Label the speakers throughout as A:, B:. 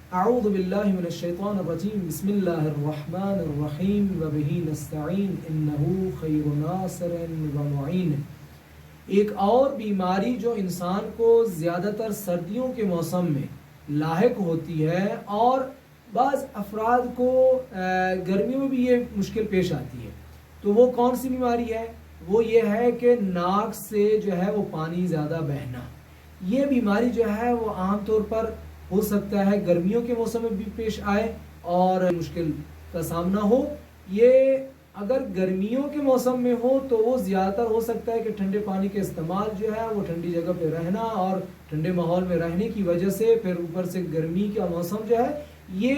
A: اعوذ باللہ من الشیطان الرجیم بسم اللہ الرحمن الرحیم وبہ نستعین انہ خیر ناصر و معین۔ ایک اور بیماری جو انسان کو زیادہ تر سردیوں کے موسم میں لاحق ہوتی ہے اور بعض افراد کو گرمیوں میں بھی یہ مشکل پیش آتی ہے، تو وہ کون سی بیماری ہے؟ وہ یہ ہے کہ ناک سے جو ہے وہ پانی زیادہ بہنا۔ یہ بیماری جو ہے وہ عام طور پر ہو سکتا ہے گرمیوں کے موسم میں بھی پیش آئے اور مشکل کا سامنا ہو۔ یہ اگر گرمیوں کے موسم میں ہو تو وہ زیادہ تر ہو سکتا ہے کہ ٹھنڈے پانی کے استعمال جو ہے وہ ٹھنڈی جگہ پہ رہنا اور ٹھنڈے ماحول میں رہنے کی وجہ سے پھر اوپر سے گرمی کا موسم جو ہے، یہ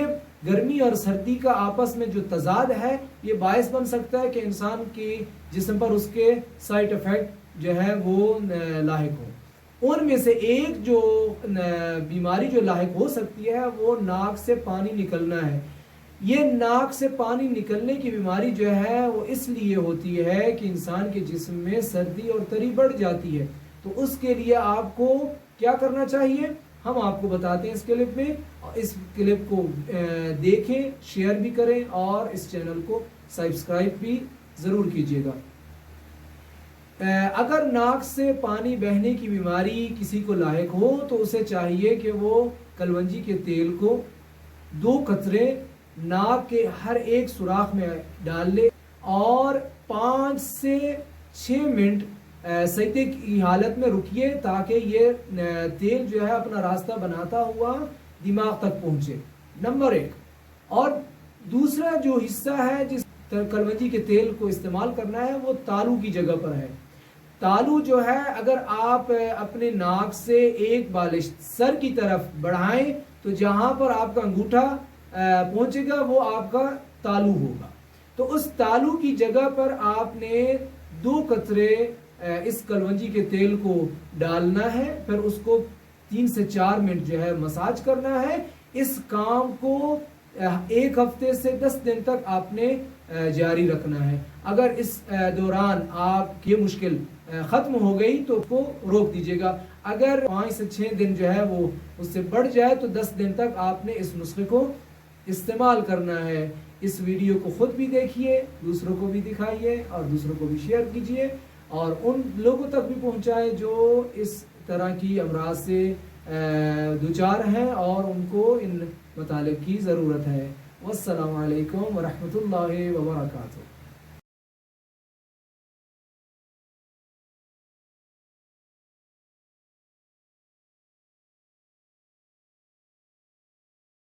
A: گرمی اور سردی کا آپس میں جو تضاد ہے یہ باعث بن سکتا ہے کہ انسان کی جسم پر اس کے سائڈ افیکٹ جو ہے وہ لاحق ہو۔ ان میں سے ایک جو بیماری جو لاحق ہو سکتی ہے وہ ناک سے پانی نکلنا ہے۔ یہ ناک سے پانی نکلنے کی بیماری جو ہے وہ اس لیے ہوتی ہے کہ انسان کے جسم میں سردی اور تری بڑھ جاتی ہے، تو اس کے لیے آپ کو کیا کرنا چاہیے ہم آپ کو بتاتے ہیں اس کلپ میں۔ اس کلپ کو دیکھیں، شیئر بھی کریں اور اس چینل کو سبسکرائب بھی ضرور کیجیے گا۔ اگر ناک سے پانی بہنے کی بیماری کسی کو لاحق ہو تو اسے چاہیے کہ وہ کلونجی کے تیل کو 2 قطرے ناک کے ہر ایک سوراخ میں ڈال لے اور 5 سے 6 منٹ سجدے کی حالت میں رکیے تاکہ یہ تیل جو ہے اپنا راستہ بناتا ہوا دماغ تک پہنچے، نمبر 1۔ اور دوسرا جو حصہ ہے جس کلونجی کے تیل کو استعمال کرنا ہے وہ تالو کی جگہ پر ہے۔ تالو جو ہے اگر آپ اپنے ناک سے ایک بالش سر کی طرف بڑھائیں تو جہاں پر آپ کا انگوٹھا پہنچے گا وہ آپ کا تالو ہوگا، تو اس تالو کی جگہ پر آپ نے 2 قطرے اس کلونجی کے تیل کو ڈالنا ہے، پھر اس کو 3 سے 4 منٹ جو ہے مساج کرنا ہے۔ اس کام کو 1 ہفتے سے 10 دن تک آپ نے جاری رکھنا ہے۔ اگر اس دوران آپ کی مشکل ختم ہو گئی تو اس کو روک دیجیے گا۔ اگر 5 سے 6 دن جو ہے وہ اس سے بڑھ جائے تو 10 دن تک آپ نے اس نسخے کو استعمال کرنا ہے۔ اس ویڈیو کو خود بھی دیکھیے، دوسروں کو بھی دکھائیے اور دوسروں کو بھی شیئر کیجیے اور ان لوگوں تک بھی پہنچائیں جو اس طرح کی امراض سے دوچار ہیں اور ان کو ان مطالب کی ضرورت ہے۔ والسلام علیکم ورحمۃ اللہ وبرکاتہ۔